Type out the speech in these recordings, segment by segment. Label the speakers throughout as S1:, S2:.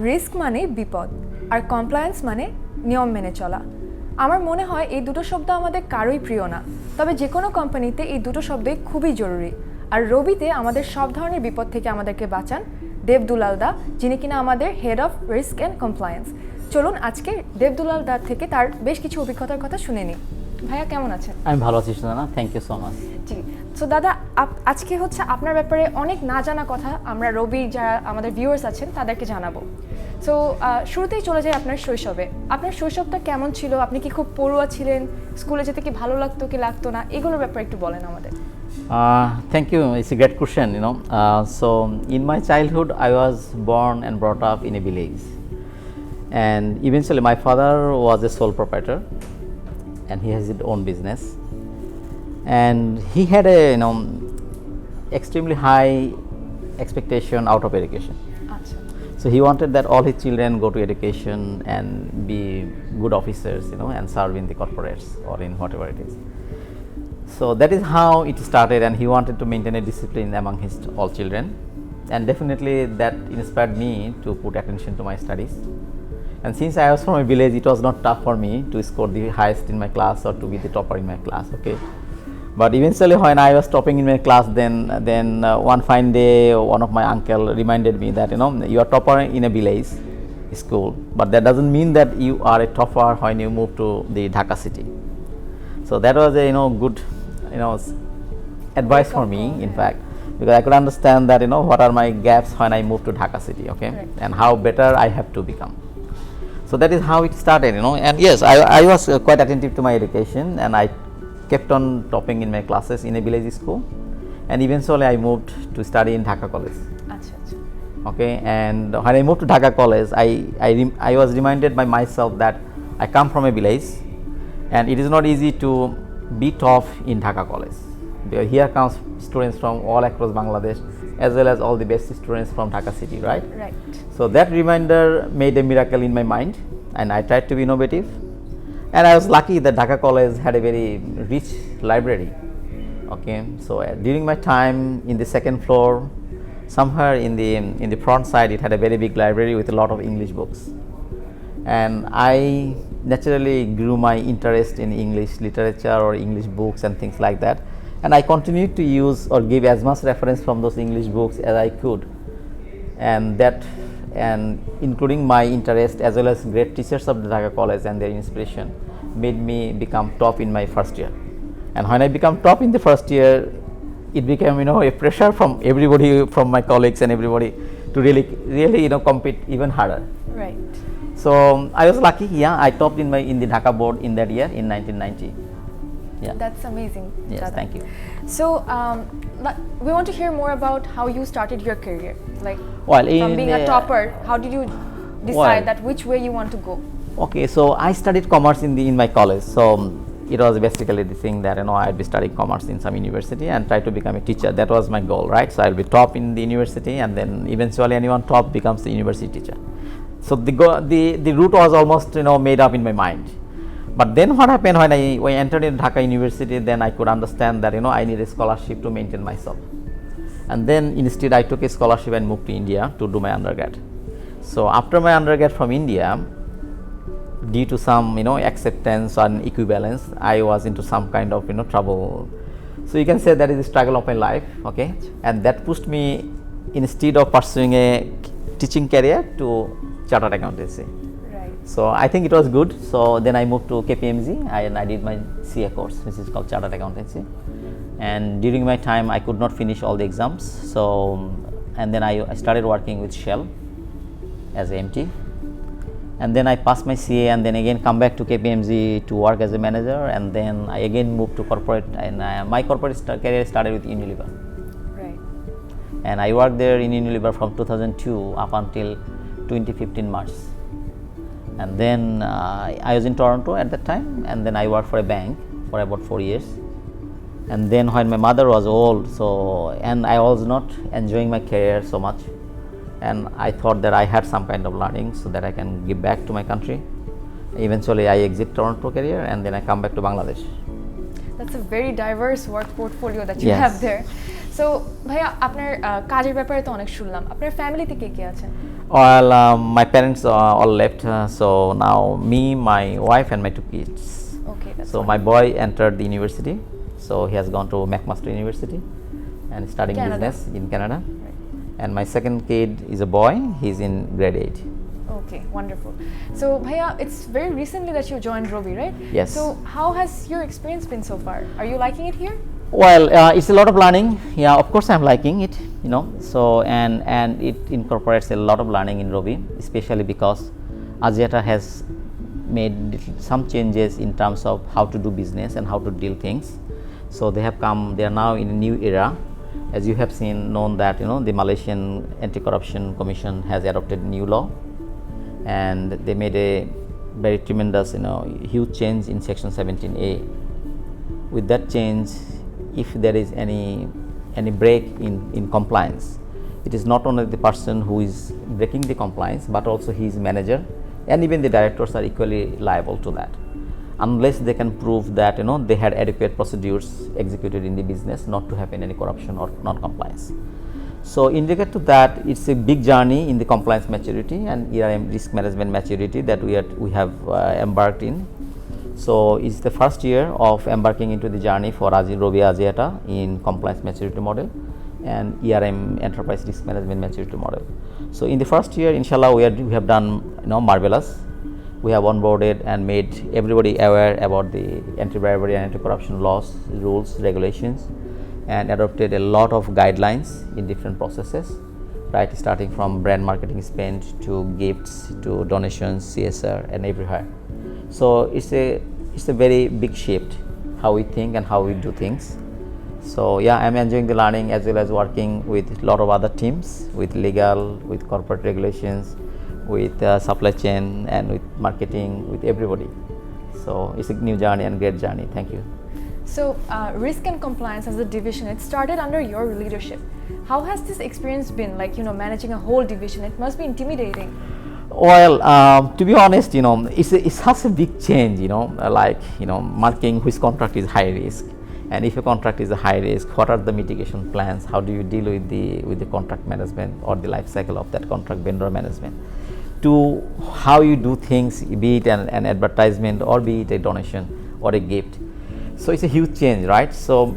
S1: Risk মানে বিপদ আর compliance মানে নিয়ম মেনে চলা। আমার মনে হয় এই দুটো শব্দ আমাদের কারোই প্রিয় না, তবে যে কোনো কোম্পানিতে এই দুটো শব্দই খুবই জরুরি। আর রবিতে আমাদের সব ধরনের বিপদ থেকে আমাদেরকে বাঁচান দেবদুলাল দা, যিনি কিনা আমাদের head of risk and compliance. চলুন আজকে দেবদুলাল দার থেকে তার বেশ কিছু অভিজ্ঞতার কথা শুনে নিই। ভাইয়া কেমন আছেন?
S2: আমি ভালো আছি সুনানা, থ্যাংক ইউ সো মাচ।
S1: জি, সো দাদা আজকে হচ্ছে আপনার ব্যাপারে অনেক না জানা কথা আমরা রবির যারা আমাদের ভিউয়ার্স আছেন তাদেরকে জানাবো। সো শুরুতেই চলে যাই আপনার শৈশবে। আপনার শৈশবটা কেমন ছিল? আপনি কি খুব পড়ুয়া ছিলেন? স্কুলে যেতে কি ভালো লাগতো কি লাগতো না, এগুলোর ব্যাপারে একটু বলেন আমাদের।
S2: Thank you. It's a great question, So in my childhood, I was born and brought up in a village, and eventually my father was a sole proprietor, and he has his own business, and he had a extremely high expectation out of education. So he wanted that all his children go to education and be good officers, and serve in the corporates or in whatever it is. So that is how it started, and he wanted to maintain a discipline among his all children, and definitely that inspired me to put attention to my studies. And since I was from a village, it was not tough for me to score the highest in my class or to be the topper in my class. Okay, but eventually when I was topping in my class, then one fine day one of my uncle reminded me that you are topper in a village school, but that doesn't mean that you are a topper when you move to the Dhaka city. So that was a good advice for me, in fact, because I could understand that what are my gaps when I moved to Dhaka city, okay, and how better I have to become. So that is how it started, and yes, I was quite attentive to my education, and I kept on topping in my classes in a village school, and eventually I moved to study in Dhaka college. Okay, and when I moved to Dhaka college, I was reminded by myself that I come from a village, and it is not easy to be top in Dhaka college. Here comes students from all across Bangladesh, as well as all the best students from Dhaka city, right?
S1: Right.
S2: So that reminder made a miracle in my mind, and I tried to be innovative. And I was lucky that Dhaka college had a very rich library. Okay, so during my time in the second floor, somewhere in the front side, it had a very big library with a lot of English books, and I naturally grew my interest in English literature or English books and things like that, and I continued to use or give as much reference from those English books as I could, and including my interest as well as great teachers of the Dhaka college and their inspiration made me become top in my first year. And when I become top in the first year, it became a pressure from everybody, from my colleagues and everybody, to really compete even harder.
S1: Right.
S2: So I was lucky. Yeah, I topped in the Dhaka board in that year in 1990. Yeah,
S1: that's amazing.
S2: Yes,
S1: Dada.
S2: thank you.
S1: So we want to hear more about how you started your career, like from being a topper. How did you decide that which way you want to go?
S2: Okay, so I studied commerce in my college. So it was basically the thing that I'd be studying commerce in some university and try to become a teacher. That was my goal, right? So I'll be top in the university, and then eventually anyone top becomes the university teacher. So the route was almost made up in my mind. But then what happened when I entered in Dhaka University, then I could understand that I need a scholarship to maintain myself. And then instead I took a scholarship and moved to India to do my undergrad. So after my undergrad from India, due to some acceptance and equivalence, I was into some kind of trouble. So you can say that is the struggle of my life, okay, and that pushed me, instead of pursuing a teaching career, to chartered accountancy.
S1: Right.
S2: So I think it was good. So then I moved to KPMG and I did my CA course, which is called chartered accountancy. And during my time, I could not finish all the exams. So and then I started working with Shell as a MT. And then I passed my CA, and then again come back to KPMG to work as a manager, and then I again moved to corporate, and my corporate career started with Unilever.
S1: Right.
S2: And I worked there in Unilever from 2002 up until 2015 March. And then I was in Toronto at that time, and then I worked for a bank for about 4 years. And then when my mother was old, and I was not enjoying my career so much, and I thought that I had some kind of learning so that I can give back to my country. Eventually I exit Toronto career, and then I come back to Bangladesh.
S1: That's a very diverse work portfolio that you have there. So ভাইয়া আপনার কাজের ব্যাপারে তো অনেক শুনলাম, আপনার ফ্যামিলিতে কে কে আছেন?
S2: Well, my parents all left, so now me, my wife, and my two kids.
S1: Okay, that's
S2: So my boy entered the university, so he has gone to McMaster University and studying
S1: Canada.
S2: business in Canada.
S1: Right.
S2: And my second kid is a boy; he's in grade 8.
S1: Okay, wonderful. So, Bhaiya, it's very recently that you joined Robi, right?
S2: Yes.
S1: So, how has your experience been so far? Are you liking it here?
S2: Well, it's a lot of learning. Yeah, of course, I'm liking it. So and it incorporates a lot of learning in Robi, especially because Axiata has made some changes in terms of how to do business and how to deal things. So they are now in a new era. As you have known that the Malaysian Anti-Corruption Commission has adopted new law, and they made a very tremendous huge change in section 17A. With that change, if there is any break in compliance, it is not only the person who is breaking the compliance, but also his manager and even the directors are equally liable to that, unless they can prove that they had adequate procedures executed in the business not to happen any corruption or non-compliance. So in regard to that, it's a big journey in the compliance maturity and ERM risk management maturity that we have embarked in. So it's the first year of embarking into the journey for Robi Axiata in compliance maturity model and ERM enterprise risk management maturity model. So in the first year, inshallah, we have done marvelous. We have onboarded and made everybody aware about the anti-bribery and anti-corruption laws, rules, regulations, and adopted a lot of guidelines in different processes, right, starting from brand marketing spend to gifts to donations, CSR, and everywhere. So it's a very big shift how we think and how we do things. So yeah, I'm enjoying the learning as well as working with a lot of other teams, with legal, with corporate regulations, with supply chain, and with marketing, with everybody. So it's a new journey and great journey. Thank you.
S1: So, risk and compliance as a division, it started under your leadership. How has this experience been, like, managing a whole division? It must be intimidating.
S2: Well, to be honest, it's such a big change, marking which contract is high risk, and if a contract is a high risk, what are the mitigation plans? How do you deal with the contract management or the life cycle of that contract vendor management? To how you do things, be it an advertisement or be it a donation or a gift. So it's a huge change, right? So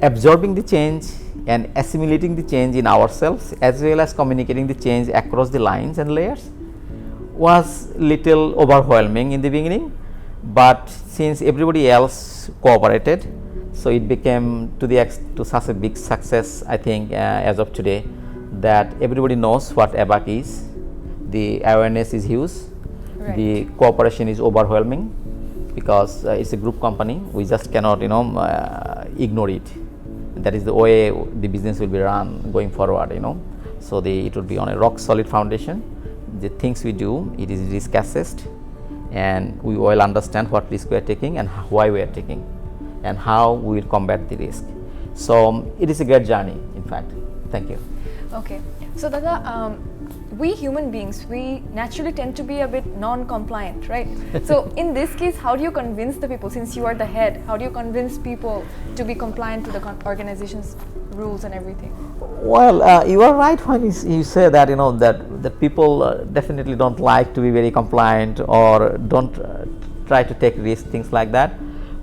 S2: absorbing the change and assimilating the change in ourselves as well as communicating the change across the lines and layers was little overwhelming in the beginning, but since everybody else cooperated, so it became to such a big success, I think, as of today, that everybody knows what ABAC is. The awareness is huge.
S1: Right.
S2: The cooperation is overwhelming because it's a group company. We just cannot ignore it. That is the way the business will be run going forward. So it will be on a rock solid foundation. The things we do, it is risk assessed, and we will understand what risk we are taking and why we are taking and how we will combat the risk. So it is a great journey, in fact. Thank you.
S1: Okay. So Dada, we human beings, we naturally tend to be a bit non-compliant, right? So in this case, how do you convince the people, since you are the head, how do you convince people to be compliant to the organization's rules and everything?
S2: Well, you are right when you say that that people definitely don't like to be very compliant or don't try to take risks, things like that.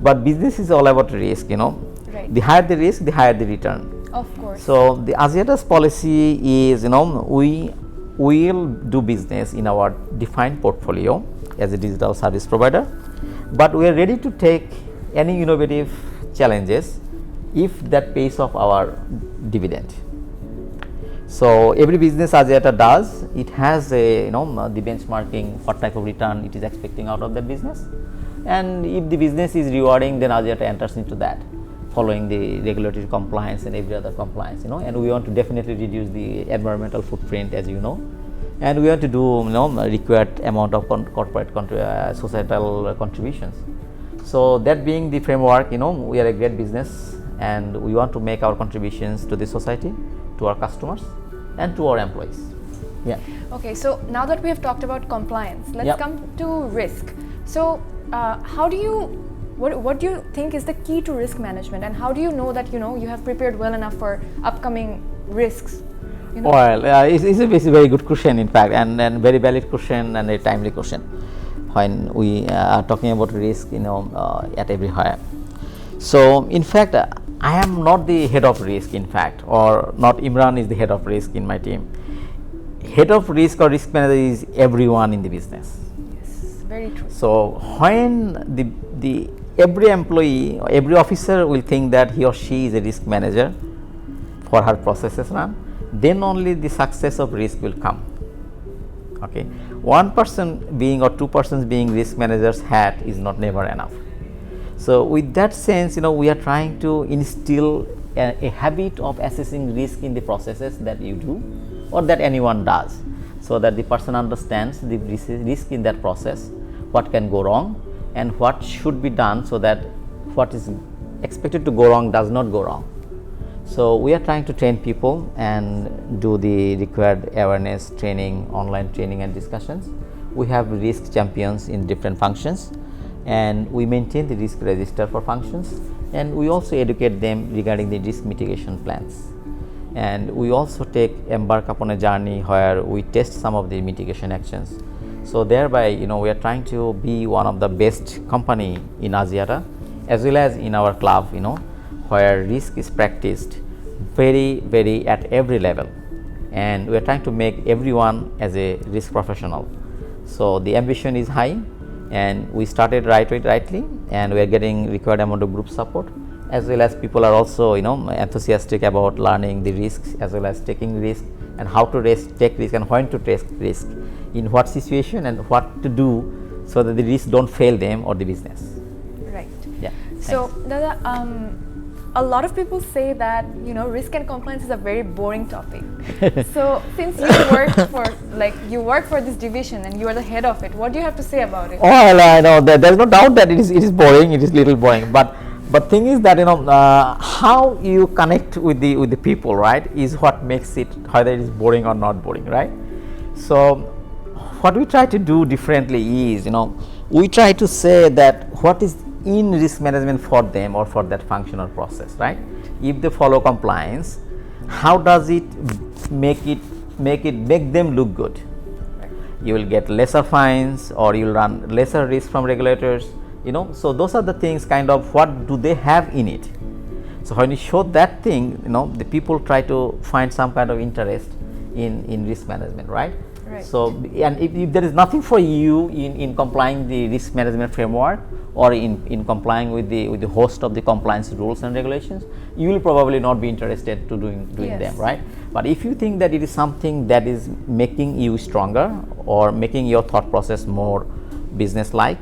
S2: But business is all about risk.
S1: Right.
S2: The higher the risk, the higher the return.
S1: Of course.
S2: So the Axiata's policy is we will do business in our defined portfolio as a digital service provider, but we are ready to take any innovative challenges if that pays off our dividend. So every business Axiata does, it has a the benchmarking, what type of return it is expecting out of that business, and if the business is rewarding, then Axiata enters into that, following the regulatory compliance and every other compliance, and we want to definitely reduce the environmental footprint, as you know, and we want to do required amount of corporate societal contributions. So that being the framework, we are a great business and we want to make our contributions to the society, to our customers, and to our employees. Yeah.
S1: Okay, so now that we have talked about compliance, let's come to risk. So what do you think is the key to risk management, and how do you know that you have prepared well enough for upcoming risks?
S2: Well, it's a very good question, in fact, and very valid question and a timely question when we are talking about risk, at everywhere. So, in fact, I am not the head of risk, in fact, or not Imran is the head of risk in my team. Head of risk or risk manager is everyone in the business.
S1: Yes, very true.
S2: So, when the every employee, every officer will think that he or she is a risk manager for her processes run, then only the success of risk will come. Okay, one person being or two persons being risk manager's hat is not never enough. So with that sense, we are trying to instill a habit of assessing risk in the processes that you do or that anyone does, so that the person understands the risk in that process, what can go wrong and what should be done so that what is expected to go wrong does not go wrong. So we are trying to train people and do the required awareness training, online training and discussions. We have risk champions in different functions, and we maintain the risk register for functions, and we also educate them regarding the risk mitigation plans. And we also embark upon a journey where we test some of the mitigation actions. So thereby, we are trying to be one of the best company in Axiata, as well as in our club, where risk is practiced very, very at every level, and we are trying to make everyone as a risk professional. So the ambition is high, and we started rightly, and we are getting required amount of group support, as well as people are also enthusiastic about learning the risks as well as taking risk, and how to take risk and when to take risk, in what situation and what to do so that the risk don't fail them or the business.
S1: Right.
S2: Yeah.
S1: So Dada, a lot of people say that risk and compliance is a very boring topic. So since you work for this division and you are the head of it, what do you have to say about it?
S2: Well, I know that there's no doubt that it is boring. It is little boring, but thing is that how you connect with the people, right, is what makes it whether it is boring or not boring, right? So what we try to do differently is we try to say that what is in risk management for them or for that function or process, right? If they follow compliance, how does it make them look good? Right. You will get lesser fines, or you will run lesser risk from regulators, so those are the things, kind of what do they have in it. So when you show that thing, the people try to find some kind of interest in risk management, right?
S1: Right.
S2: So, and if there is nothing for you in complying the risk management framework, or in complying with the host of the compliance rules and regulations, you will probably not be interested to doing
S1: yes.
S2: them, right? But if you think that it is something that is making you stronger or making your thought process more business-like,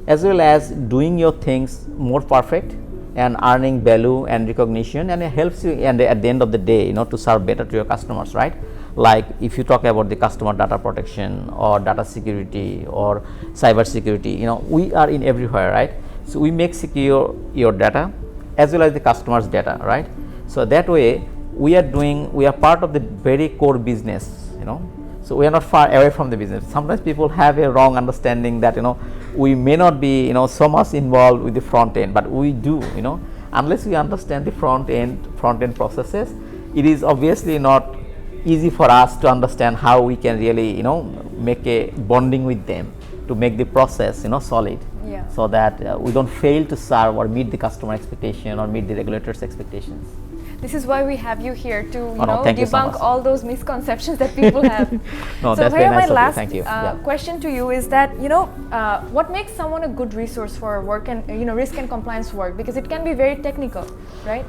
S2: as well as doing your things more perfect and earning value and recognition, and it helps you and at the end of the day to serve better to your customers, right? Like if you talk about the customer data protection or data security or cyber security, we are in everywhere, right? So we make secure your data as well as the customer's data, right? So that way we are part of the very core business, so we are not far away from the business. Sometimes people have a wrong understanding that we may not be so much involved with the front end, but we do. Unless we understand the front end processes, it is obviously not easy for us to understand how we can really make a bonding with them to make the process solid.
S1: Yeah.
S2: So that we don't fail to serve or meet the customer expectation or meet the regulators expectations.
S1: This is why we have you here to
S2: debunk
S1: all those misconceptions that people have.
S2: No,
S1: so
S2: that's very nice
S1: my last
S2: Thank you.
S1: question to you is that what makes someone a good resource for work and risk and compliance work, because it can be very technical, right?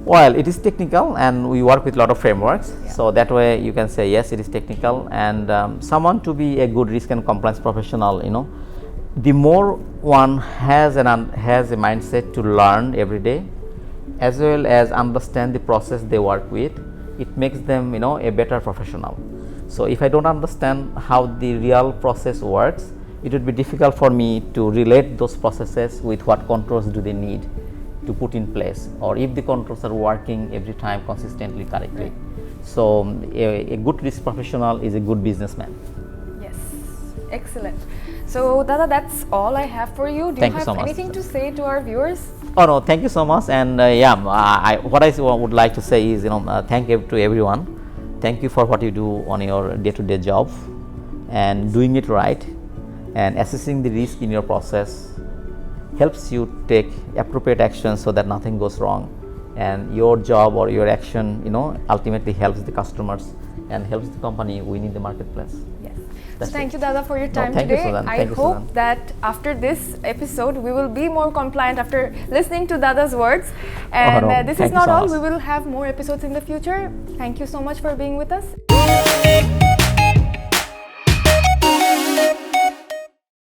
S2: Well, it is technical, and we work with a lot of frameworks.
S1: Yeah.
S2: So that way you can say yes, it is technical, and someone to be a good risk and compliance professional, the more one has a mindset to learn every day, as well as understand the process they work with, it makes them a better professional. So if I don't understand how the real process works, it would be difficult for me to relate those processes with what controls do they need to put in place, or if the controls are working every time consistently correctly.
S1: Right.
S2: So a good risk professional is a good businessman.
S1: Yes, excellent. So Dada, that's all I have for you. Do
S2: Thank
S1: you
S2: you
S1: have
S2: so much.
S1: anything to say to our viewers?
S2: Oh no, thank you so much, and what I would like to say is thank you to everyone thank you for what you do on your day-to-day job and doing it right, and assessing the risk in your process helps you take appropriate action so that nothing goes wrong, and your job or your action, ultimately helps the customers and helps the company win in the marketplace.
S1: Yes.
S2: That's
S1: So thank
S2: it.
S1: you, Dada, for your time
S2: thank you,
S1: today.
S2: Suzanne.
S1: I
S2: Thank you,
S1: hope
S2: Suzanne.
S1: that after this episode, we will be more compliant after listening to Dada's words. And
S2: no.
S1: this
S2: Thank
S1: is
S2: you
S1: not
S2: so
S1: all.
S2: much.
S1: We will have more episodes in the future. Thank you so much for being with us.